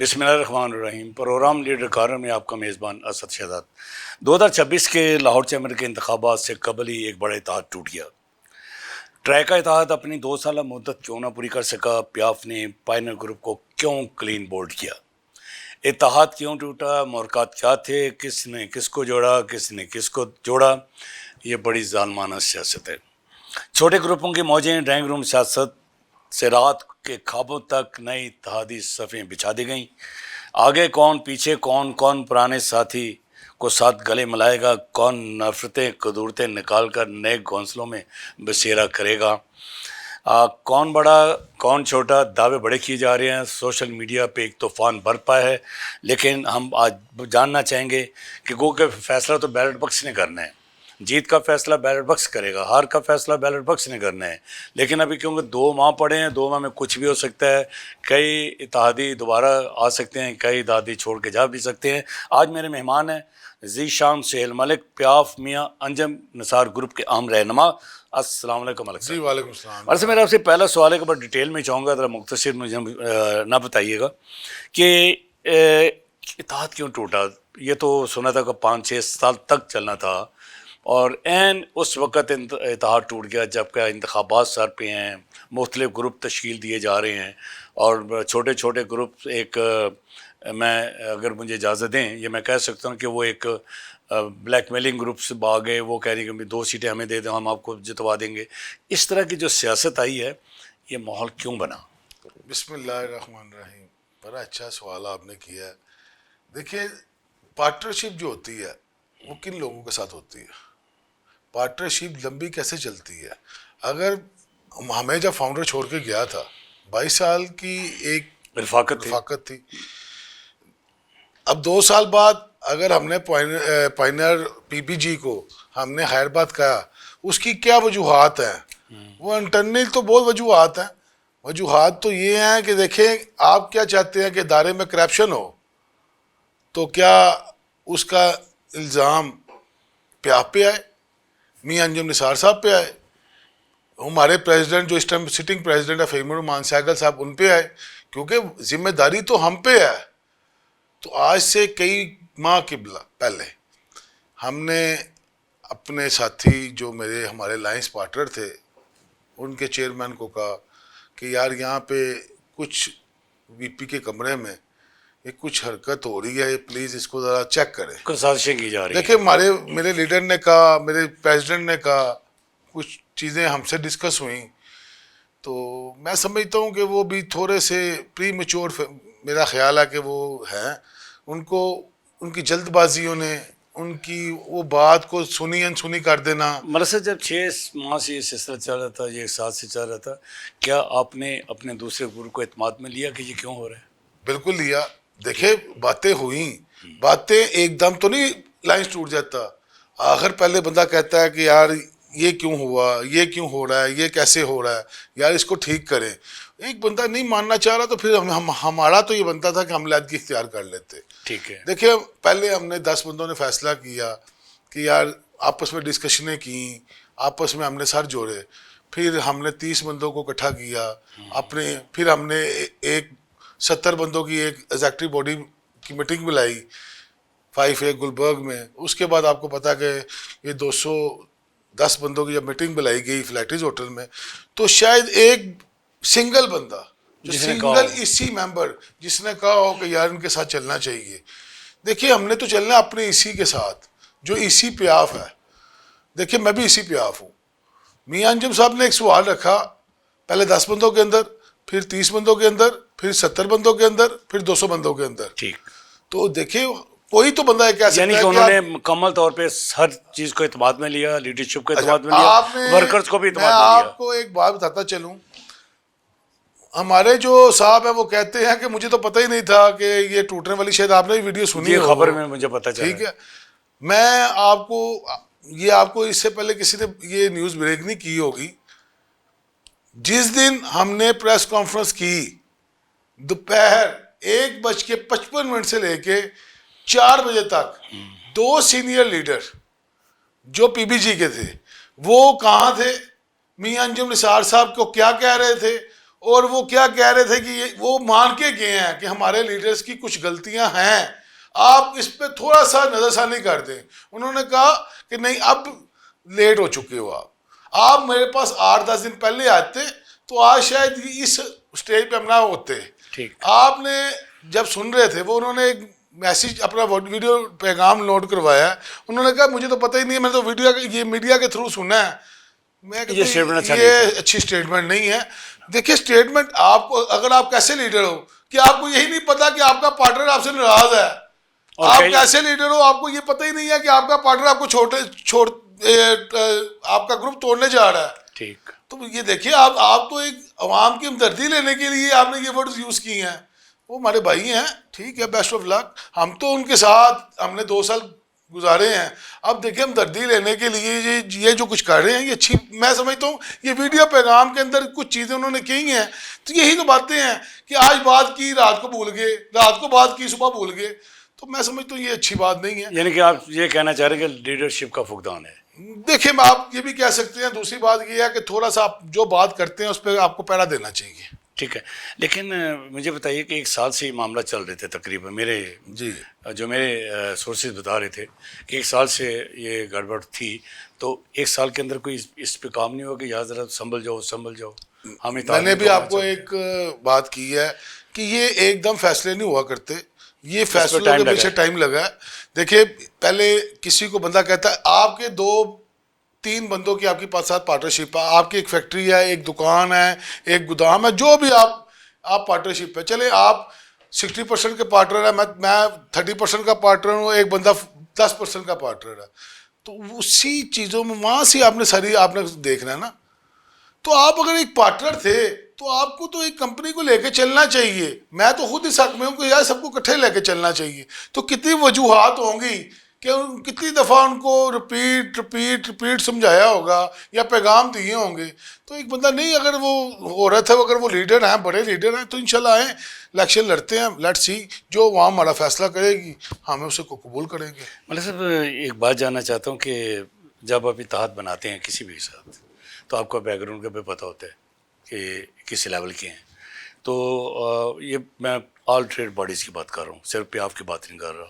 بسم اللہ الرحمن الرحیم۔ پروگرام لیڈر کارنر میں آپ کا میزبان اسد شہزاد۔ 2026 کے لاہور چیمبر کے انتخابات سے قبل ہی ایک بڑا اتحاد ٹوٹ گیا۔ ٹرائی کا اتحاد اپنی 2 سالہ مدت کیوں نہ پوری کر سکا؟ پیاف نے پائنر گروپ کو کیوں کلین بولڈ کیا؟ اتحاد کیوں ٹوٹا؟ محرکات کیا تھے؟ کس نے کس کو جوڑا؟ کس نے کس کو جوڑا؟ یہ بڑی ظالمانہ سیاست ہے۔ چھوٹے گروپوں کی موجیں ڈرائنگ روم سیاست سے رات کے خوابوں تک نئی اتحادی صفیں بچھا دی گئیں۔ آگے کون، پیچھے کون، کون پرانے ساتھی کو ساتھ گلے ملائے گا، کون نفرتیں قدورتیں نکال کر نئے گھونسلوں میں بسیرا کرے گا، کون بڑا کون چھوٹا؟ دعوے بڑے کیے جا رہے ہیں، سوشل میڈیا پہ ایک طوفان برپا ہے، لیکن ہم آج جاننا چاہیں گے کہ گو کہ فیصلہ تو بیلٹ باکس نے کرنا ہے۔ جیت کا فیصلہ بیلٹ باکس کرے گا، ہار کا فیصلہ بیلٹ باکس نے کرنا ہے، لیکن ابھی کیونکہ 2 ماہ پڑے ہیں، 2 ماہ میں کچھ بھی ہو سکتا ہے۔ کئی اتحادی دوبارہ آ سکتے ہیں، کئی اتحادی چھوڑ کے جا بھی سکتے ہیں۔ آج میرے مہمان ہیں ذیشان سہیل ملک، پیاف میاں انجم نثار گروپ کے اہم رہنما۔ السلام علیکم ملک صاحب۔ جی وعلیکم السلام۔ ویسے میرا آپ سے پہلا سوال ہے کہ بڑا ڈیٹیل میں چاہوں گا، ذرا مختصر مجھے نہ بتائیے گا کہ اتحاد کیوں ٹوٹا؟ یہ تو سنا تھا کہ 5-6 سال تک چلنا تھا، اور عین اس وقت اتحاد ٹوٹ گیا جب کہ انتخابات سر پہ ہیں، مختلف گروپ تشکیل دیے جا رہے ہیں، اور چھوٹے چھوٹے گروپ ایک میں اگر مجھے اجازت دیں یہ میں کہہ سکتا ہوں کہ وہ ایک بلیک میلنگ گروپ سے گئے، وہ کہہ رہی کہ 2 سیٹیں ہمیں دے دیں، ہم آپ کو جتوا دیں گے۔ اس طرح کی جو سیاست آئی ہے، یہ ماحول کیوں بنا؟ بسم اللہ الرحمن الرحیم۔ بڑا اچھا سوال آپ نے کیا ہے۔ دیکھیں، پارٹنرشپ جو ہوتی ہے وہ کن لوگوں کے ساتھ ہوتی ہے؟ پارٹنرشپ لمبی کیسے چلتی ہے؟ اگر ہمیں جب فاؤنڈر چھوڑ کے گیا تھا، 22 سال کی ایک رفاقت تھی، اب 2 سال بعد اگر ہم نے پائنر پی پی جی کو ہم نے حیدرآباد کہا، اس کی کیا وجوہات ہیں؟ وہ انٹرنل تو بہت وجوہات ہیں۔ وجوہات تو یہ ہیں کہ دیکھیں، آپ کیا چاہتے ہیں کہ ادارے میں کرپشن ہو، تو کیا اس کا الزام پیاف پہ آئے، میاں انجم نثار صاحب پہ آئے، ہمارے پریزیڈنٹ جو اس ٹائم سٹنگ پریزیڈنٹ ہے فہیم الرحمان سہگل صاحب، ان پہ آئے، کیونکہ ذمہ داری تو ہم پہ ہے۔ تو آج سے کئی ماہ پہلے ہم نے اپنے ساتھی جو ہمارے لائنس پارٹنر تھے، ان کے چیئرمین کو کہا کہ یار یہاں پہ کچھ وی پی کے کمرے میں یہ کچھ حرکت ہو رہی ہے، پلیز اس کو ذرا چیک کریں، کچھ سازشیں کی جا رہی ہیں۔ دیکھیں، میرے لیڈر نے کہا، میرے پریزیڈنٹ نے کہا، کچھ چیزیں ہم سے ڈسکس ہوئیں، تو میں سمجھتا ہوں کہ وہ بھی تھوڑے سے پری میچور، میرا خیال ہے کہ وہ ہیں، ان کی جلد بازیوں نے ان کی وہ بات کو سنی انسنی کر دینا۔ مدرسہ جب 6 ماہ سے یہ سلسلہ چل رہا تھا، یہ 1 سال سے چل رہا تھا، کیا آپ نے اپنے دوسرے گروپ کو اعتماد میں لیا کہ یہ کیوں ہو رہا ہے؟ بالکل لیا۔ دیکھیں، باتیں ہوئیں، باتیں ایک دم تو نہیں لائنز ٹوٹ جاتا۔ آخر پہلے بندہ کہتا ہے کہ یار یہ کیوں ہوا، یہ کیوں ہو رہا ہے، یہ کیسے ہو رہا ہے، یار اس کو ٹھیک کریں۔ ایک بندہ نہیں ماننا چاہ رہا تو پھر ہمارا تو یہ بنتا تھا کہ ہم علیحدگی اختیار کر لیتے۔ ٹھیک ہے، دیکھیں، پہلے ہم نے 10 بندوں نے فیصلہ کیا کہ یار آپس میں ڈسکشنیں کیں، آپس میں ہم نے سر جوڑے، پھر ہم نے 30 بندوں کو اکٹھا کیا پھر ہم نے 70 بندوں کی ایک ایگزیکٹو باڈی کی میٹنگ بلائی 5A گلبرگ میں۔ اس کے بعد آپ کو پتا کہ یہ 210 بندوں کی جب میٹنگ بلائی گئی فلیٹیز ہوٹل میں، تو شاید ایک سنگل بندہ جو سنگل اسی ممبر جس نے کہا ہو کہ یار ان کے ساتھ چلنا چاہیے۔ دیکھیے، ہم نے تو چلنا اپنے اسی کے ساتھ جو اسی پیاف ہے۔ دیکھیے، میں بھی اسی پیاف ہوں۔ میاں انجم صاحب نے ایک سوال رکھا، پہلے 10 بندوں کے اندر، پھر 30 بندوں کے اندر، پھر 70 بندوں کے اندر، پھر 200 بندوں کے اندر۔ ٹھیک، تو دیکھیں، کوئی تو بندہ کہہ سکتا ہے یعنی کہ انہوں نے مکمل طور پہ ہر چیز کو اعتماد میں لیا، لیڈرشپ کو اعتماد میں لیا، ورکرز کو بھی اعتماد میں لیا۔ میں آپ کو ایک بات بتاتا چلوں، ہمارے جو صاحب ہیں وہ کہتے ہیں کہ مجھے تو پتہ ہی نہیں تھا کہ یہ ٹوٹنے والی، شاید آپ نے ویڈیو سنی یہ ہو، خبر میں مجھے پتہ چلا۔ ٹھیک ہے، میں آپ کو اس سے پہلے کسی نے یہ نیوز بریک نہیں کی ہوگی۔ جس دن ہم نے پریس کانفرنس کی، دوپہر 1:55 سے لے کے 4 بجے تک 2 سینئر لیڈر جو پی بی جی کے تھے، وہ کہاں تھے، میاں انجم نثار صاحب کو کیا کہہ رہے تھے، اور وہ کیا کہہ رہے تھے کہ وہ مان کے گئے ہیں کہ ہمارے لیڈرز کی کچھ غلطیاں ہیں, آپ اس پہ تھوڑا سا نظر ثانی کر دیں. انہوں نے کہا کہ نہیں اب لیٹ ہو چکے ہو, آپ میرے پاس 8-10 دن پہلے آتے تو آج شاید اس اسٹیج پہ ہم نہ ہوتے. آپ نے جب سن رہے تھے وہ انہوں نے ایک میسیج اپنا ویڈیو پیغام لوڈ کروایا, انہوں نے کہا مجھے تو پتہ ہی نہیں ہے, میں نے تو ویڈیو یہ میڈیا کے تھرو سنا ہے. میں کہتا یہ اچھی اسٹیٹمنٹ نہیں ہے. دیکھیے اسٹیٹمنٹ آپ کو, اگر آپ کیسے لیڈر ہو کہ آپ کو یہی نہیں پتا کہ آپ کا پارٹنر آپ سے ناراض ہے, آپ کیسے لیڈر ہو آپ کو یہ پتہ ہی نہیں ہے کہ آپ کا پارٹنر آپ کو آپ کا گروپ توڑنے جا رہا ہے. ٹھیک, تو یہ دیکھیے آپ تو ایک عوام کی ہمدردی لینے کے لیے آپ نے یہ ورڈز یوز کیے ہیں. وہ ہمارے بھائی ہیں, ٹھیک ہے, بیسٹ آف لک. ہم تو ان کے ساتھ ہم نے 2 سال گزارے ہیں. اب دیکھیں ہمدردی لینے کے لیے یہ جو کچھ کر رہے ہیں یہ اچھی, میں سمجھتا ہوں یہ ویڈیو پیغام کے اندر کچھ چیزیں انہوں نے کی ہیں تو یہی تو باتیں ہیں کہ آج بات کی رات کو بھول گئے, رات کو بات کی صبح بھول گئے. تو میں سمجھتا ہوں یہ اچھی بات نہیں ہے. یعنی کہ آپ یہ کہنا چاہ رہے ہیں کہ لیڈرشپ کا فقدان ہے. دیکھیں آپ یہ بھی کہہ سکتے ہیں. دوسری بات یہ ہے کہ تھوڑا سا آپ جو بات کرتے ہیں اس پہ آپ کو پہرا دینا چاہیے. ٹھیک ہے, لیکن مجھے بتائیے کہ 1 سال سے یہ معاملہ چل رہے تھے تقریباً, میرے سورسز بتا رہے تھے کہ 1 سال سے یہ گڑبڑ تھی. تو 1 سال کے اندر کوئی اس پہ کام نہیں ہوا کہ یہاں ذرا سنبھل جاؤ. میں نے بھی آپ کو ایک بات کی ہے کہ یہ ایک دم فیصلے نہیں ہوا کرتے, یہ فیصلوں کے پیچھے ٹائم لگا ہے. دیکھیے پہلے کسی کو بندہ کہتا ہے آپ کے 2-3 بندوں کی آپ کے پاس ساتھ پارٹنرشپ ہے, آپ کی ایک فیکٹری ہے, ایک دکان ہے, ایک گودام ہے, جو بھی آپ پارٹنرشپ ہے, چلے آپ 60% کے پارٹنر ہیں, میں 30% کا پارٹنر ہوں, ایک بندہ 10% کا پارٹنر ہے. تو اسی چیزوں میں وہاں سے آپ نے دیکھنا ہے نا. تو آپ اگر ایک پارٹنر تھے تو آپ کو تو ایک کمپنی کو لے کے چلنا چاہیے. میں تو خود اس حق میں ہوں کہ یار سب کو اکٹھے لے کے چلنا چاہیے. تو کتنی وجوہات ہوں گی کہ کتنی دفعہ ان کو رپیٹ سمجھایا ہوگا یا پیغام دیے ہوں گے. تو ایک بندہ نہیں, اگر وہ عورت ہے, اگر وہ لیڈر ہیں, بڑے لیڈر ہیں, تو انشاءاللہ آئیں الیکشن لڑتے ہیں, لیٹ سی جو وہاں ہمارا فیصلہ کرے گی ہم اسے کو قبول کریں گے. مطلب صاحب ایک بات جاننا چاہتا ہوں کہ جب آپ اتحاد بناتے ہیں کسی بھی ساتھ تو آپ کا بیک گراؤنڈ کا بھی پتہ ہوتا ہے کہ کس لیول کے ہیں. تو یہ میں آل ٹریڈ باڈیز کی بات کر رہا ہوں, صرف پیاف کی بات نہیں کر رہا.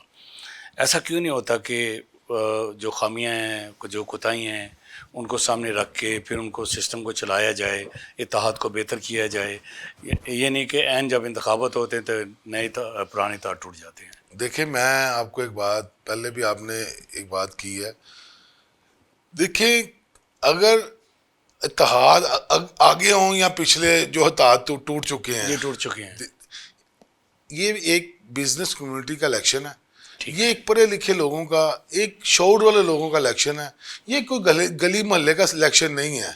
ایسا کیوں نہیں ہوتا کہ جو خامیاں ہیں, جو کوتاہیاں ہیں, ان کو سامنے رکھ کے پھر ان کو سسٹم کو چلایا جائے, اتحاد کو بہتر کیا جائے. یہ نہیں کہ عین جب انتخابات ہوتے ہیں تو نئے پرانے تار ٹوٹ جاتے ہیں. دیکھیں میں آپ کو ایک بات, پہلے بھی آپ نے ایک بات کی ہے. دیکھیں اگر اتحاد آگے ہوں یا پچھلے جو اتحاد ٹوٹ چکے ہیں, یہ ایک بزنس کمیونٹی کا الیکشن ہے, یہ ایک پڑھے لکھے لوگوں کا, ایک شعور والے لوگوں کا الیکشن ہے. یہ کوئی گلی محلے کا الیکشن نہیں ہے.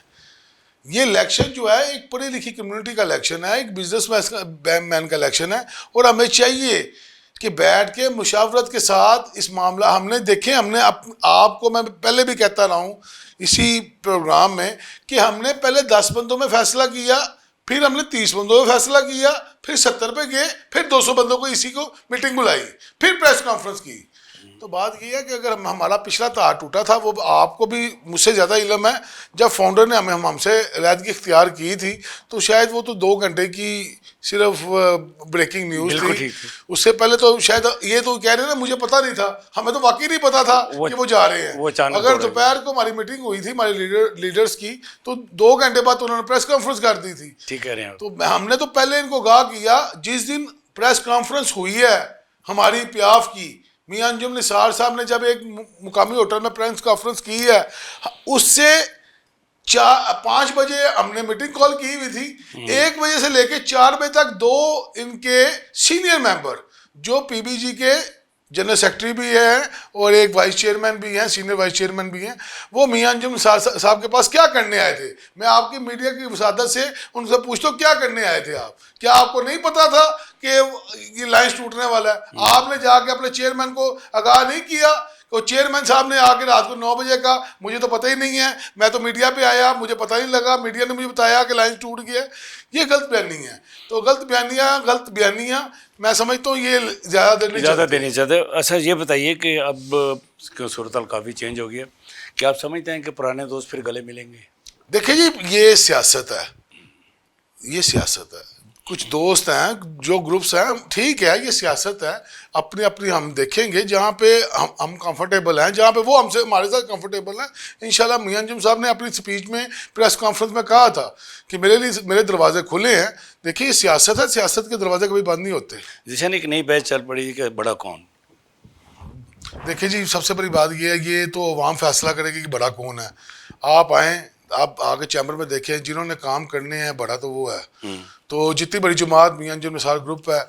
یہ الیکشن جو ہے ایک پڑھی لکھی کمیونٹی کا الیکشن ہے, ایک بزنس مین کا الیکشن ہے. اور ہمیں چاہیے کہ بیٹھ کے مشاورت کے ساتھ اس معاملہ ہم نے دیکھیں, ہم نے آپ کو میں پہلے بھی کہتا رہا ہوں اسی پروگرام میں کہ ہم نے پہلے 10 بندوں میں فیصلہ کیا, پھر ہم نے 30 بندوں میں فیصلہ کیا, پھر 70 پہ گئے, پھر 200 بندوں کو اسی کو میٹنگ بلائی, پھر پریس کانفرنس کی. تو بات یہ ہے کہ اگر ہمارا پچھلا تار ٹوٹا تھا, وہ آپ کو بھی مجھ سے زیادہ علم ہے, جب فاؤنڈر نے ہم سے علیحدگی اختیار کی تھی تو شاید وہ تو 2 گھنٹے کی صرف بریکنگ نیوز تھی. اس سے پہلے تو شاید یہ تو کہہ رہے ہیں نا مجھے پتا نہیں تھا, ہمیں تو واقعی نہیں پتا تھا کہ وہ جا رہے ہیں. اگر دوپہر کو ہماری میٹنگ ہوئی تھی ہمارے لیڈرز کی تو 2 گھنٹے بعد انہوں نے پریس کانفرنس کر دی تھی. ٹھیک ہے, تو ہم نے تو پہلے ان کو آگاہ کیا. جس دن پریس کانفرنس ہوئی ہے ہماری پیاف کی, میاں انجم نثار صاحب نے جب ایک مقامی ہوٹل میں پریس کانفرنس کی ہے, اس سے 5 بجے ہم نے میٹنگ کال کی ہوئی تھی. 1 بجے سے لے کے 4 بجے تک 2 ان کے سینئر ممبر جو پی بی جی کے جنرل سیکرٹری بھی ہیں اور ایک وائس چیئرمین بھی ہیں, سینئر وائس چیئرمین بھی ہیں, وہ میاں انجم نثار صاحب کے پاس کیا کرنے آئے تھے. میں آپ کی میڈیا کی وسادت سے ان سے پوچھتا ہوں کیا کرنے آئے تھے آپ؟ کیا آپ کو نہیں پتا تھا کہ یہ لائنز ٹوٹنے والا ہے؟ آپ نے جا کے اپنے چیئرمین کو آگاہ نہیں کیا؟ تو چیئرمین صاحب نے آ کے رات کو 9 بجے کا مجھے تو پتہ ہی نہیں ہے, میں تو میڈیا پہ آیا, مجھے پتہ نہیں لگا, میڈیا نے مجھے بتایا کہ لائن ٹوٹ گیا. یہ غلط بیانی ہے. تو غلط بیانیاں میں سمجھتا ہوں یہ زیادہ دینی چاہتے. اچھا یہ بتائیے کہ اب صورتحال کافی چینج ہو گیا, کیا آپ سمجھتے ہیں کہ پرانے دوست پھر گلے ملیں گے؟ دیکھیں جی یہ سیاست ہے, یہ سیاست ہے. کچھ دوست ہیں جو گروپس ہیں, ٹھیک ہے یہ سیاست ہے, اپنی اپنی ہم دیکھیں گے جہاں پہ ہم کمفرٹیبل ہیں, جہاں پہ وہ ہم سے ہمارے ساتھ کمفرٹیبل ہیں. انشاءاللہ میاں انجم صاحب نے اپنی سپیچ میں پریس کانفرنس میں کہا تھا کہ میرے دروازے کھلے ہیں. دیکھیے یہ سیاست ہے, سیاست کے دروازے کبھی بند نہیں ہوتے. جیسے ایک نئی بحث چل پڑی کہ بڑا کون. دیکھیے جی سب سے بڑی بات یہ ہے, یہ تو عوام فیصلہ کرے گی کہ بڑا کون ہے. آپ آئیں, آپ آگے چیمبر میں دیکھیں, جنہوں نے کام کرنے ہیں بڑا تو وہ ہے. تو جتنی بڑی جماعت میاں انجم نثار گروپ ہے,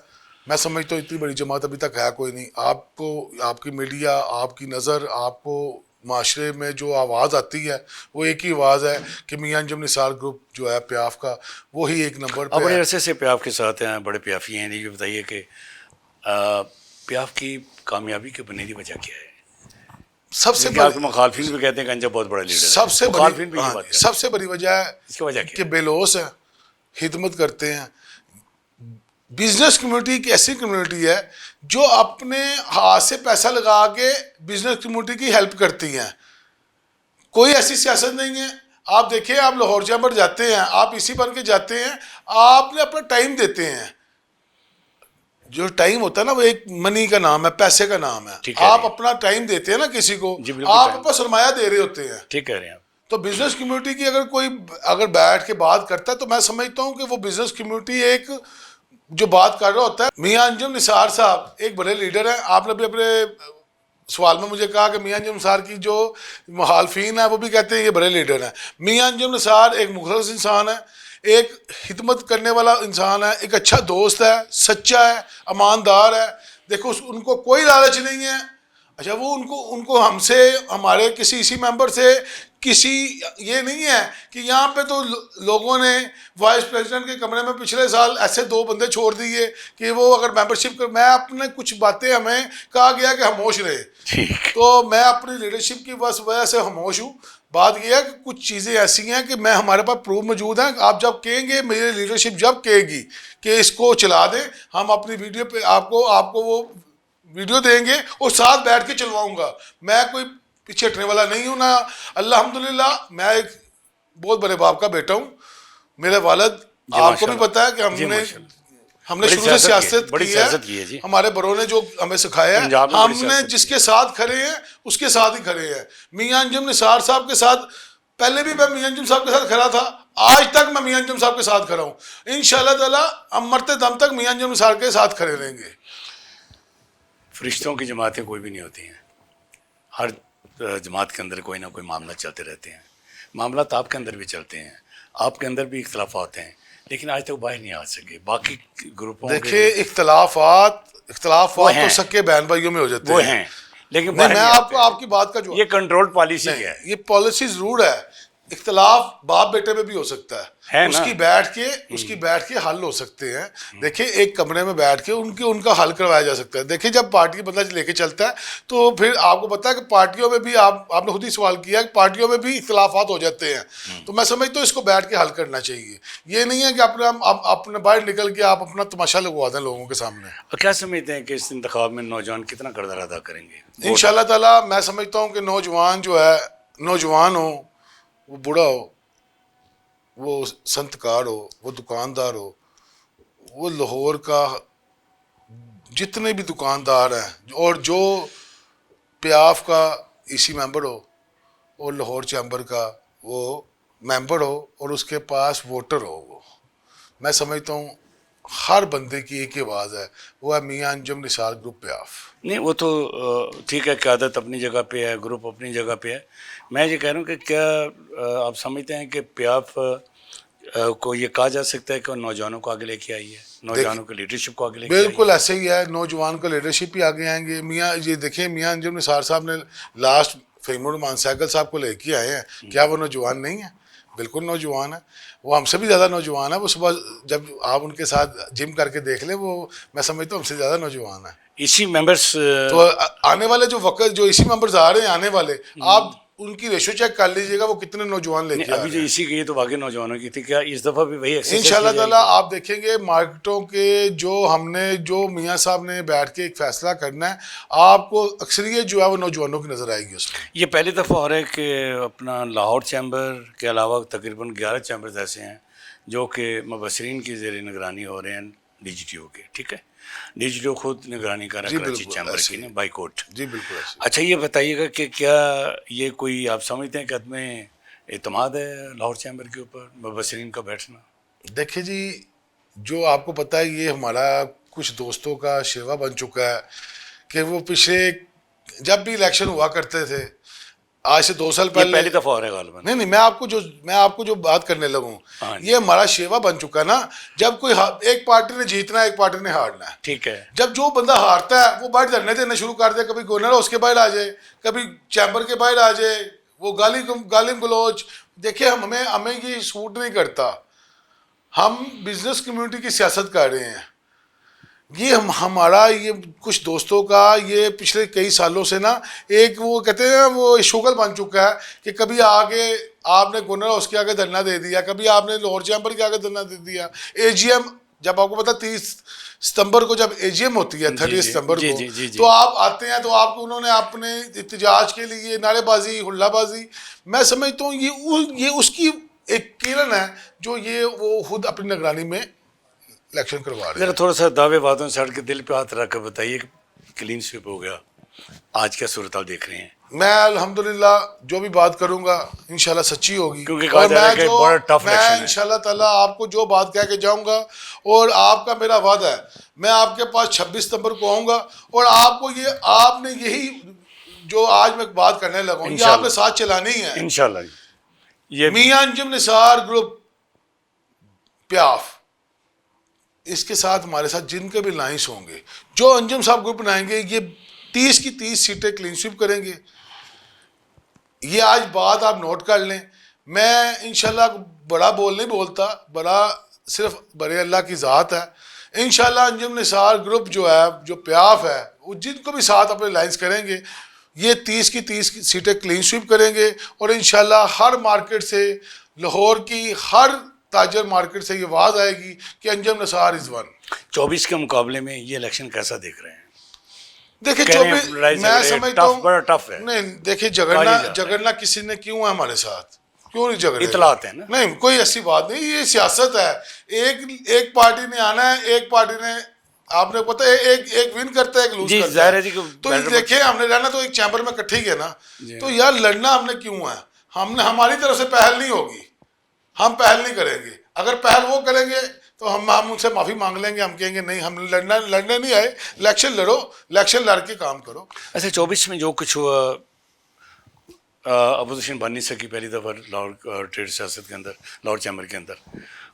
میں سمجھتا ہوں اتنی بڑی جماعت ابھی تک ہے کوئی نہیں. آپ کو آپ کی میڈیا, آپ کی نظر, آپ کو معاشرے میں جو آواز آتی ہے وہ ایک ہی آواز ہے کہ میاں انجم نثار گروپ جو ہے پیاف کا, وہی ایک نمبر پہ ہے. بڑے عرصے سے پیاف کے ساتھ ہیں, بڑے پیافی ہیں. یہ بتائیے کہ پیاف کی کامیابی کی بنیادی وجہ کیا ہے؟ سب سے آپ کے مخالفین بھی کہتے ہیں کہ انجم بہت بڑا لیڈر ہے. سب سے مخالفین بھی یہ بات بڑی کرتے ہیں. سب سے بڑی وجہ ہے اس کی وجہ کیا کہ بے لوث ہیں, خدمت کرتے ہیں. بزنس کمیونٹی ایک ایسی کمیونٹی ہے جو اپنے ہاتھ سے پیسہ لگا کے بزنس کمیونٹی کی ہیلپ کرتی ہیں. کوئی ایسی سیاست نہیں ہے. آپ دیکھیں, آپ لاہور چیمبر جاتے ہیں, آپ اسی بن کے جاتے ہیں, آپ نے اپنا ٹائم دیتے ہیں. جو ٹائم ہوتا ہے نا وہ ایک منی کا نام ہے, پیسے کا نام ہے. آپ اپنا ٹائم دیتے ہیں نا کسی کو, آپ اپنا سرمایہ دے رہے ہوتے ہیں. ٹھیک کہہ رہے ہیں آپ. تو بزنس کمیونٹی کی اگر کوئی اگر بیٹھ کے بات کرتا ہے تو میں سمجھتا ہوں کہ وہ بزنس کمیونٹی ایک جو بات کر رہا ہوتا ہے. میاں انجم نثار صاحب ایک بڑے لیڈر ہیں. آپ نے بھی اپنے سوال میں مجھے کہا کہ میاں انجم نثار کی جو مخالفین ہیں وہ بھی کہتے ہیں یہ بڑے لیڈر ہیں. میاں انجم نثار ایک مخلص انسان ہے, ایک خدمت کرنے والا انسان ہے, ایک اچھا دوست ہے, سچا ہے, ایماندار ہے. دیکھو ان کو کوئی لالچ نہیں ہے. اچھا وہ ان کو ہم سے, ہمارے کسی اسی ممبر سے کسی یہ نہیں ہے کہ یہاں پہ تو لوگوں نے وائس پریزیڈنٹ کے کمرے میں پچھلے سال ایسے 2 بندے چھوڑ دیے کہ وہ اگر ممبرشپ کر, میں اپنے کچھ باتیں ہمیں کہا گیا کہ خاموش رہے, تو میں اپنی لیڈرشپ کی بس وجہ سے خاموش ہوں. بات یہ ہے کہ کچھ چیزیں ایسی ہیں کہ میں ہمارے پاس پروف موجود ہیں. آپ جب کہیں گے, میری لیڈرشپ جب کہے گی کہ اس کو چلا دیں, ہم اپنی ویڈیو پہ آپ کو وہ ویڈیو دیں گے اور ساتھ بیٹھ کے چلواؤں گا. میں کوئی پیچھے ہٹنے والا نہیں ہوں. نہ الحمدللہ میں ایک بہت بڑے باپ کا بیٹا ہوں. میرے والد, آپ کو بھی پتا ہے کہ ہم نے شروع سے سیاست کی ہے. ہمارے بڑوں نے جو ہمیں سکھایا ہے, ہم نے جس کے ساتھ کھڑے ہیں اس کے ساتھ ہی کھڑے ہیں. میاں انجم نثار صاحب کے ساتھ, پہلے بھی میں میاں انجم صاحب کے ساتھ کھڑا تھا, آج تک میں میاں انجم صاحب کے ساتھ کھڑا ہوں. انشاءاللہ تعالی ہم مرتے دم تک میاں انجم نثار کے ساتھ کھڑے رہیں گے. فرشتوں کی جماعتیں کوئی بھی نہیں ہوتی ہیں. ہر جماعت کے اندر کوئی نہ کوئی معاملہ چلتے رہتے ہیں. معاملات آپ کے اندر بھی چلتے ہیں, آپ کے اندر بھی اختلافات ہیں, لیکن آج تک باہر نہیں آ سکے. باقی گروپوں دیکھیں اختلافات تو سکے بہن بھائیوں میں ہو جاتے وہ ہیں, لیکن میں آپ کی بات کا جو یہ کنٹرول پالیسی ہے, یہ پالیسی ضرور ہے. اختلاف باپ بیٹے میں بھی ہو سکتا ہے, اس کی بیٹھ کے حل ہو سکتے ہیں. دیکھیں ایک کمرے میں بیٹھ کے ان کا حل کروایا جا سکتا ہے. دیکھیں جب پارٹی بندہ لے کے چلتا ہے تو پھر آپ کو پتا ہے کہ پارٹیوں میں بھی آپ نے خود ہی سوال کیا کہ پارٹیوں میں بھی اختلافات ہو جاتے ہیں. تو میں سمجھتا ہوں اس کو بیٹھ کے حل کرنا چاہیے. یہ نہیں ہے کہ اپنے باہر نکل کے آپ اپنا تماشا لگوا دیں لوگوں کے سامنے. اور کیا سمجھتے ہیں کہ اس انتخاب میں نوجوان کتنا کردار ادا کریں گے؟ انشاءاللہ تعالی میں سمجھتا ہوں کہ نوجوان جو ہے, نوجوان ہو, وہ بوڑھا ہو, وہ سنتکار ہو, وہ دکاندار ہو, وہ لاہور کا جتنے بھی دکاندار ہیں اور جو پیاف کا اسی ممبر ہو اور لاہور چیمبر کا وہ ممبر ہو اور اس کے پاس ووٹر ہو, وہ میں سمجھتا ہوں ہر بندے کی ایک آواز ہے, وہ ہے میاں انجم نثار گروپ پیاف. نہیں وہ تو ٹھیک ہے, قیادت اپنی جگہ پہ ہے, گروپ اپنی جگہ پہ ہے. میں یہ کہہ رہا ہوں کہ کیا آپ سمجھتے ہیں کہ پیاف کو یہ کہا جا سکتا ہے کہ وہ نوجوانوں کو آگے لے کے آئی ہے, نوجوانوں کی لیڈرشپ کو آگے لے کے آئی ہے؟ بالکل ایسے ہی ہے, نوجوان کا لیڈرشپ ہی آگے آئیں گے. میاں یہ دیکھیں, میاں انجم نثار صاحب نے لاسٹ فہیم الرحمان سائیکل صاحب کو لے کے آئے ہیں. کیا وہ نوجوان نہیں ہیں؟ بالکل نوجوان ہے. وہ ہم سے بھی زیادہ نوجوان ہے. وہ صبح جب آپ ان کے ساتھ جم کر کے دیکھ لیں, وہ میں سمجھتا ہوں ہم سے زیادہ نوجوان ہے. اسی ممبرس تو آنے والے جو وقت جو اسی ممبرز آ رہے ہیں آنے والے, آپ ان کی ریشو چیک کر لیجئے گا وہ کتنے نوجوان لے کے آ رہے ہیں. ابھی جو اسی کی تو باقی نوجوانوں کی تھی, کیا اس دفعہ بھی وہی انشاءاللہ تعالیٰ آپ دیکھیں گے مارکیٹوں کے جو میاں صاحب نے بیٹھ کے ایک فیصلہ کرنا ہے, آپ کو اکثریت جو ہے وہ نوجوانوں کی نظر آئے گی اس میں. یہ پہلی دفعہ ہو رہا ہے کہ اپنا لاہور چیمبر کے علاوہ تقریباً 11 چیمبرز ایسے ہیں جو کہ مبصرین کی زیر نگرانی ہو رہے ہیں ڈی جی ٹی او کے. ٹھیک ہے, ڈی جی ٹی او خود نگرانی کر رہا ہے کراچی چیمبر کی نا بائی کورٹ. جی بالکل ایسے. اچھا یہ بتائیے گا کہ کیا یہ کوئی آپ سمجھتے ہیں کہ عدم اعتماد ہے لاہور چیمبر کے اوپر مبصرین کا بیٹھنا؟ دیکھیں جی, جو آپ کو پتہ ہے یہ ہمارا کچھ دوستوں کا شیوا بن چکا ہے کہ وہ پچھلے جب بھی الیکشن ہوا کرتے تھے, آج سے 2 سال یہ پہلے, پہلی دفعہ ہو رہا ہے غالباً. نہیں میں آپ کو جو بات کرنے لگوں, ہاں جی. یہ ہمارا شیوا بن چکا ہے نا. جب کوئی ایک پارٹی نے جیتنا ہے, ایک پارٹی نے ہارنا ہے. ٹھیک ہے. جب جو بندہ ہارتا ہے وہ باہر دھرنے دینا شروع کر دے, کبھی گورنر ہاؤس کے باہر آ جائے, کبھی چیمبر کے باہر آ جائے, وہ گالم گلوچ. دیکھیں ہمیں یہ سوٹ نہیں کرتا. ہم بزنس کمیونٹی کی سیاست کر رہے ہیں. یہ ہمارا یہ کچھ دوستوں کا یہ پچھلے کئی سالوں سے نا ایک وہ کہتے ہیں وہ شوگل بن چکا ہے کہ کبھی آگے آپ نے گورنر ہاؤس کے آگے دھرنا دے دیا, کبھی آپ نے لاہور چیمبر کے آگے دھرنا دے دیا. اے جی ایم جب آپ کو پتا 30 ستمبر کو جب اے جی ایم ہوتی ہے 30 ستمبر کو, تو آپ آتے ہیں تو آپ کو انہوں نے اپنے احتجاج کے لیے نعرے بازی ہلا بازی, میں سمجھتا ہوں یہ اس کی ایک کرن ہے جو یہ وہ خود اپنی نگرانی میں الیکشن کروا رہے ہیں. ذرا تھوڑا سا دعوے باتوں سے ہٹ کے دل پہ ہاتھ رکھ کر بتائیے کہ کلین سویپ ہو گیا, آج کیا صورتحال دیکھ رہے ہیں؟ میں الحمدللہ جو بھی بات کروں گا انشاءاللہ سچی ہوگی, کیونکہ کہا جا رہا ہے کہ بڑا ٹف الیکشن ہے. انشاءاللہ تعالیٰ آپ کو جو بات کہہ کے جاؤں گا, اور آپ کا میرا وعدہ ہے میں آپ کے پاس 26 ستمبر کو آؤں گا, اور آپ کو آپ نے یہی جو آج میں بات کرنے لگا ہوں یہ آپ کے ساتھ چلانی ہے انشاءاللہ. یہ میاں انجم نثار گروپ پیاف, اس کے ساتھ ہمارے ساتھ جن کے بھی لائنس ہوں گے, جو انجم صاحب گروپ بنائیں گے, یہ 30 کی 30 سیٹیں کلین سویپ کریں گے. یہ آج بات آپ نوٹ کر لیں. میں انشاءاللہ بڑا بول نہیں بولتا, بڑا صرف بڑے اللہ کی ذات ہے. انشاءاللہ انجم نثار گروپ جو ہے, جو پیاف ہے, وہ جن کو بھی ساتھ اپنے لائنس کریں گے, یہ 30 کی 30 سیٹیں کلین سویپ کریں گے. اور انشاءاللہ ہر مارکیٹ سے, لاہور کی ہر تاجر مارکیٹ سے یہ آواز آئے گی کہ انجم نثار از ون. 24 کے مقابلے میں یہ الیکشن کیسا دیکھ رہے ہیں؟ دیکھیں 24 میں سمجھتا ہوں بڑا ٹف ہے. نہیں دیکھیں جھگڑنا کسی نے کیوں ہے ہمارے ساتھ, کیوں نہیں جھگڑے؟ اطلاعات ہیں نا. نہیں کوئی ایسی بات نہیں, یہ سیاست ہے. ایک پارٹی نے آنا ہے, ایک پارٹی نے, آپ نے پتہ ہے ایک ون کرتا ہے ایک لوز کرتا ہے. تو دیکھیں ہم نے رہنا تو ایک چیمبر میں کٹھے ہی ہے نا, تو یار لڑنا ہم نے کیوں ہے؟ ہماری طرف سے پہل نہیں ہوگی, ہم پہل نہیں کریں گے. اگر پہل وہ کریں گے تو ہم ان سے معافی مانگ لیں گے, ہم کہیں گے نہیں ہم لڑنے نہیں آئے, الیکشن لڑو, الیکشن لڑ کے کام کرو. ایسے 24 میں جو کچھ ہوا, اپوزیشن بن نہیں سکی پہلی دفعہ لاہور ٹریڈ سیاست کے اندر, لاہور چیمبر کے اندر,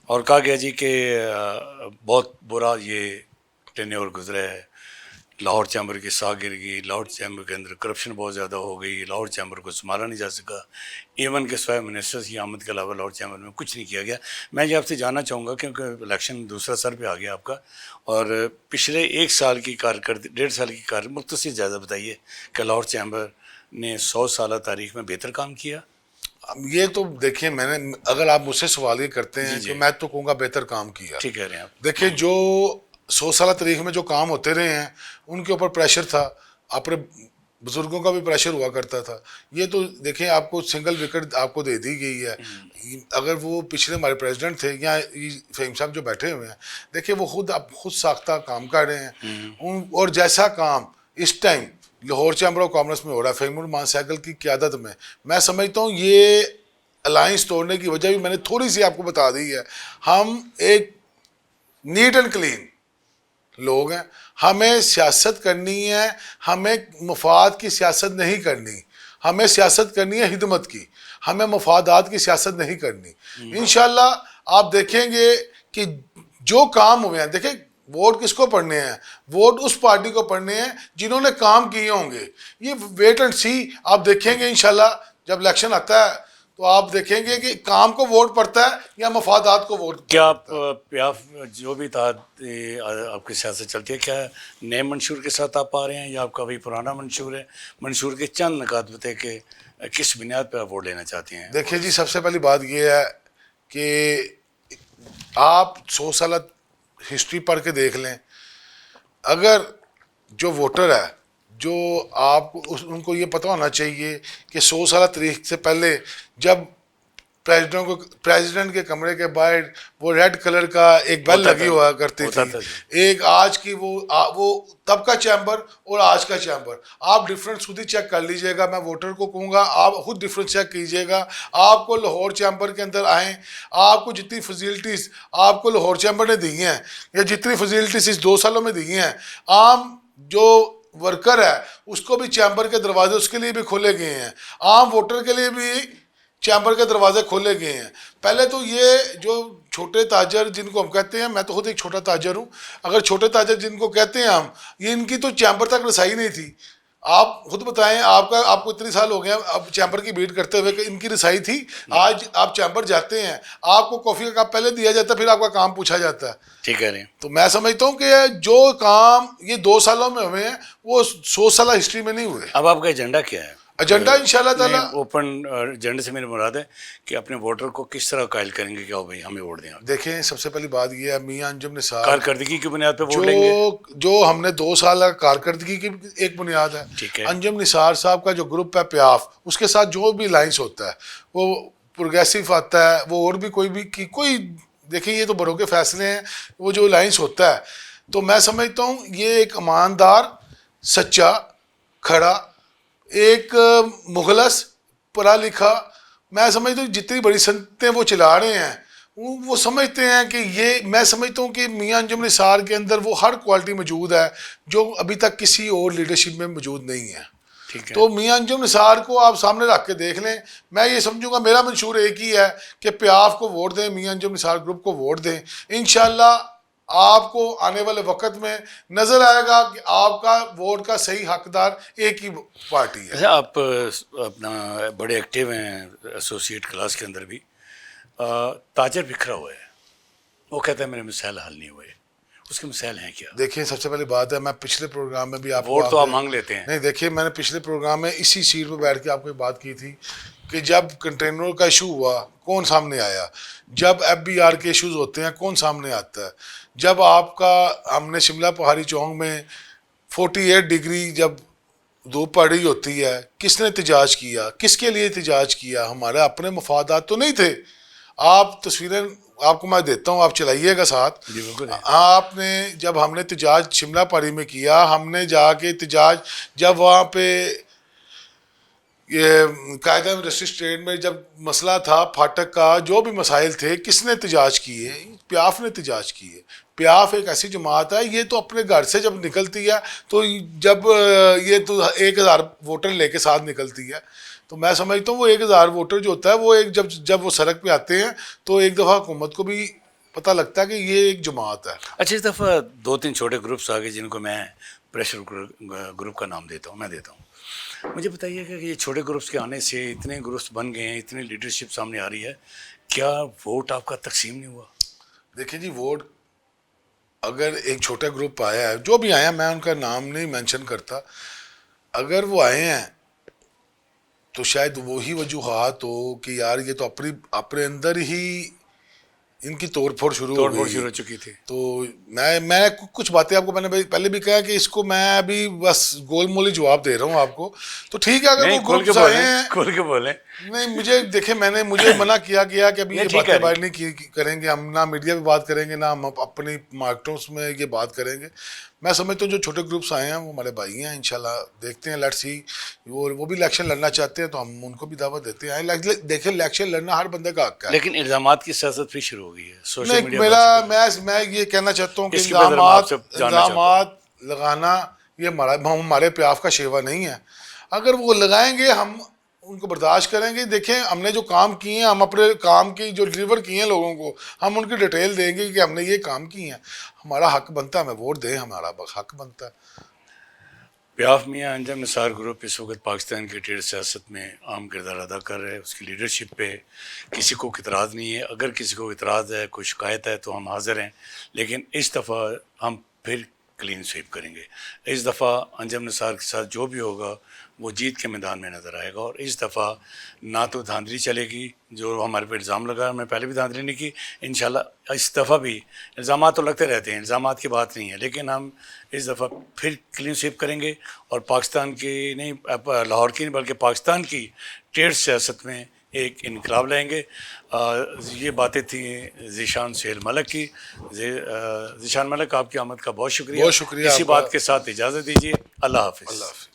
اور کہا گیا جی کہ بہت برا یہ ٹینیور گزرا ہے, لاہور چیمبر کی ساہ گر گئی, لاہور چیمبر کے اندر کرپشن بہت زیادہ ہو گئی, لاہور چیمبر کو سنبھالا نہیں جا سکا, ایون کہ سوائے منسٹرز کی آمد کے علاوہ لاہور چیمبر میں کچھ نہیں کیا گیا. میں یہ آپ سے جاننا چاہوں گا کیونکہ الیکشن دوسرا سر پہ آ گیا آپ کا, اور پچھلے 1 سال کی کارکردگی, 1.5 سال کی کارکردگی مختصر جائزہ بتائیے کہ لاہور چیمبر نے 100 سالہ تاریخ میں بہتر کام کیا. یہ تو دیکھیں میں نے, اگر آپ مجھ سے سوال یہ کرتے ہیں کہ میں تو کہوں گا بہتر کام کیا. ٹھیک کہہ رہے ہیں آپ. دیکھیں جو 100 سالہ تاریخ میں جو کام ہوتے رہے ہیں ان کے اوپر پریشر تھا, اپنے بزرگوں کا بھی پریشر ہوا کرتا تھا. یہ تو دیکھیں آپ کو سنگل وکٹ آپ کو دے دی گئی ہے. اگر وہ پچھلے ہمارے پریزیڈنٹ تھے یا فہیم صاحب جو بیٹھے ہوئے ہیں, دیکھیں وہ خود ساختہ کام کر رہے ہیں, اور جیسا کام اس time Lahore chamber of commerce میں ہو رہا ہے فہیم الرحمان سیکل کی قیادت میں سمجھتا ہوں یہ الائنس توڑنے کی وجہ بھی میں نے تھوڑی سی آپ کو بتا دی ہے. ہم ایک نیٹ اینڈ کلین لوگ ہیں, ہمیں سیاست کرنی ہے, ہمیں مفاد کی سیاست نہیں کرنی, ہمیں سیاست کرنی ہے خدمت کی, ہمیں مفادات کی سیاست نہیں کرنی. انشاءاللہ آپ دیکھیں گے کہ جو کام ہوئے ہیں, دیکھیں ووٹ کس کو پڑھنے ہیں, ووٹ اس پارٹی کو پڑھنے ہیں جنہوں نے کام کیے ہوں گے. یہ ویٹ اینڈ سی آپ دیکھیں گے انشاءاللہ جب الیکشن آتا ہے تو آپ دیکھیں گے کہ کام کو ووٹ پڑتا ہے یا مفادات کو ووٹ. کیا آپ پیاف جو بھی تھا آپ کی سیاست چلتی ہے, کیا نئے منشور کے ساتھ آپ آ رہے ہیں یا آپ کا بھی پرانا منشور ہے؟ منشور کے چند نکات بتائیں کہ کس بنیاد پہ آپ ووٹ لینا چاہتے ہیں؟ دیکھیں جی سب سے پہلی بات یہ ہے کہ آپ 100 سالہ ہسٹری پڑھ کے دیکھ لیں, اگر جو ووٹر ہے جو آپ ان کو یہ پتہ ہونا چاہیے کہ 100 سالہ تاریخ سے پہلے جب پریزیڈنٹ کے کمرے کے باہر وہ ریڈ کلر کا ایک بیل لگی ہوا کرتی تھی. ایک آج کی وہ تب کا چیمبر اور آج کا چیمبر, آپ ڈفرنس خود ہی چیک کر لیجئے گا. میں ووٹر کو کہوں گا آپ خود ڈفرنس چیک کیجئے گا. آپ کو لاہور چیمبر کے اندر آئیں, آپ کو جتنی فیسلٹیز آپ کو لاہور چیمبر نے دی ہیں یا جتنی فیسلٹیز اس 2 سالوں میں دی ہیں, عام جو ورکر ہے اس کو بھی چیمبر کے دروازے اس کے لیے بھی کھولے گئے ہیں, عام ووٹر کے لیے بھی چیمبر کے دروازے کھولے گئے ہیں. پہلے تو یہ جو چھوٹے تاجر جن کو ہم کہتے ہیں, میں تو خود ایک چھوٹا تاجر ہوں, اگر چھوٹے تاجر جن کو کہتے ہیں ہم, یہ ان کی تو چیمبر تک رسائی نہیں تھی. آپ خود بتائیں, آپ کو اتنے سال ہو گئے اب چیمبر کی بھیڑ کرتے ہوئے کہ ان کی رسائی تھی؟ آج آپ چیمبر جاتے ہیں, آپ کو کافی کا کپ پہلے دیا جاتا ہے, پھر آپ کا کام پوچھا جاتا ہے. ٹھیک ہے. تو میں سمجھتا ہوں کہ جو کام یہ 2 سالوں میں ہوئے ہیں وہ 100 سالہ ہسٹری میں نہیں ہوئے. اب آپ کا ایجنڈا کیا ہے؟ ایجنڈا انشاءاللہ تعالیٰ اوپن ایجنڈے سے میرے مراد ہے کہ اپنے ووٹر کو کس طرح قائل کریں گے کہ او بھائی ہمیں ووٹ دیں. دیکھیں, سب سے پہلی بات یہ ہے, میاں انجم نثار کارکردگی کی بنیاد پہ ووٹ لیں گے. جو ہم نے 2 سال کارکردگی کی ایک بنیاد ہے. ٹھیک ہے. انجم نثار صاحب کا جو گروپ ہے پیاف, اس کے ساتھ جو بھی لائنس ہوتا ہے وہ پروگریسو آتا ہے, وہ اور بھی کوئی دیکھیں یہ تو بڑوں کے فیصلے ہیں, وہ جو لائنس ہوتا ہے. تو میں سمجھتا ہوں یہ ایک ایماندار, سچا, کھڑا, ایک مخلص, پڑھا لکھا, میں سمجھتا ہوں جتنی بڑی سنتیں وہ چلا رہے ہیں وہ سمجھتے ہیں کہ یہ, میں سمجھتا ہوں کہ میاں انجم نثار کے اندر وہ ہر کوالٹی موجود ہے جو ابھی تک کسی اور لیڈرشپ میں موجود نہیں ہے. تو میاں انجم نثار کو آپ سامنے رکھ کے دیکھ لیں. میں یہ سمجھوں گا میرا منشور ایک ہی ہے کہ پیاف کو ووٹ دیں, میاں انجم نثار گروپ کو ووٹ دیں. انشاءاللہ آپ کو آنے والے وقت میں نظر آئے گا کہ آپ کا ووٹ کا صحیح حقدار ایک ہی پارٹی ہے. آپ اپنا بڑے ایکٹیو ہیں ایسوسیٹ کلاس کے اندر بھی. تاجر بکھرا ہوا ہے, وہ کہتا ہے میرے مسائل حل نہیں ہوئے, اس کے مسائل ہیں کیا؟ دیکھیں, سب سے پہلی بات ہے, میں پچھلے پروگرام میں بھی آپ ووٹ تو آپ مانگ لیتے ہیں. نہیں, دیکھیں میں نے پچھلے پروگرام میں اسی سیٹ پہ بیٹھ کے آپ کو بات کی تھی کہ جب کنٹینروں کا ایشو ہوا کون سامنے آیا, جب ایف بی آر کے ایشوز ہوتے ہیں کون سامنے آتا ہے, جب آپ کا ہم نے شملہ پہاڑی چوک میں 48 ڈگری جب دھوپ پڑ رہی ہوتی ہے, کس نے احتجاج کیا, کس کے لیے احتجاج کیا؟ ہمارے اپنے مفادات تو نہیں تھے. آپ تصویریں آپ کو میں دیتا ہوں, آپ چلائیے گا ساتھ. آپ نے جب ہم نے احتجاج شملہ پہاڑی میں کیا, ہم نے جا کے احتجاج جب وہاں پہ یہ قائدہ انڈسٹری اسٹیٹ میں جب مسئلہ تھا پھاٹک کا, جو بھی مسائل تھے, کس نے احتجاج کیے؟ پیاف نے احتجاج کیے. پیاف ایک ایسی جماعت ہے, یہ تو اپنے گھر سے جب نکلتی ہے تو جب یہ تو 1000 ووٹر لے کے ساتھ نکلتی ہے, تو میں سمجھتا ہوں وہ 1000 ووٹر جو ہوتا ہے وہ ایک جب وہ سڑک پہ آتے ہیں تو ایک دفعہ حکومت کو بھی پتہ لگتا ہے کہ یہ ایک جماعت ہے. اچھا, اس دفعہ 2-3 چھوٹے گروپس آ گئے جن کو میں پریشر گروپ کا نام دیتا ہوں. مجھے بتائیے کہ یہ چھوٹے گروپس کے آنے سے اتنے گروپس بن گئے ہیں, اتنی لیڈرشپ سامنے آ رہی ہے, کیا ووٹ آپ کا تقسیم نہیں ہوا؟ دیکھیں جی, ووٹ اگر ایک چھوٹا گروپ آیا ہے, جو بھی آیا میں ان کا نام نہیں مینشن کرتا, اگر وہ آئے ہیں تو شاید وہی وجوہات ہو کہ یار یہ تو اپنے اندر ہی ان کی توڑ پھوڑ شروع ہو چکی تھی. تو میں کچھ باتیں آپ کو میں نے پہلے بھی کہا کہ اس کو میں ابھی بس گول مولی جواب دے رہا ہوں آپ کو. تو ٹھیک ہے, اگر وہ گروپس آئے ہیں کھول کے بولیں. نہیں, مجھے دیکھیں مجھے منع کیا گیا کہ ابھی یہ باتیں باہر نہیں کریں گے ہم, نہ میڈیا پہ بات کریں گے, نہ ہم اپنی مارکیٹوں میں یہ بات کریں گے. میں سمجھتا ہوں جو چھوٹے گروپس آئے ہیں وہ ہمارے بھائی ہیں, انشاءاللہ دیکھتے ہیں, لیٹس سی. وہ بھی الیکشن لڑنا چاہتے ہیں تو ہم ان کو بھی دعوت دیتے ہیں. دیکھیں, الیکشن لڑنا ہر بندے کا حق ہے, لیکن الزامات کی سیاست پھر شروع ہو گئی ہے سوشل میڈیا. میں یہ کہنا چاہتا ہوں کہ الزامات لگانا یہ ہمارے پیاف کا شیوا نہیں ہے. اگر وہ لگائیں گے ہم ان کو برداشت کریں گے. دیکھیں, ہم نے جو کام کیے ہیں, ہم اپنے کام کی جو ڈلیور کیے ہیں لوگوں کو, ہم ان کی ڈیٹیل دیں گے کہ ہم نے یہ کام کیے ہیں. ہمارا حق بنتا ہے, ہمیں ووٹ دیں, ہمارا حق بنتا ہے. پیاف میاں انجم نثار گروپ اس وقت پاکستان کی ٹریڈ سیاست میں اہم کردار ادا کر رہے ہیں. اس کی لیڈرشپ پہ کسی کو اعتراض نہیں ہے. اگر کسی کو اعتراض ہے, کوئی شکایت ہے تو ہم حاضر ہیں, لیکن اس دفعہ ہم پھر کلین سویپ کریں گے. اس دفعہ انجم نثار کے ساتھ جو بھی ہوگا وہ جیت کے میدان میں نظر آئے گا. اور اس دفعہ نہ تو دھاندلی چلے گی جو ہمارے پہ الزام لگا, میں پہلے بھی دھاندلی نہیں کی. انشاءاللہ اس دفعہ بھی الزامات تو لگتے رہتے ہیں, الزامات کی بات نہیں ہے, لیکن ہم اس دفعہ پھر کلین سویپ کریں گے اور پاکستان کی نہیں, لاہور کی نہیں بلکہ پاکستان کی ٹریڈ سیاست میں ایک انقلاب لائیں گے۔ یہ باتیں تھیں ذیشان سہیل ملک کی۔ ذیشان ملک، آپ کی آمد کا بہت شکریہ۔ بہت شکریہ اسی آپ کا۔ بات کے ساتھ اجازت دیجیے، اللہ حافظ۔ اللہ حافظ۔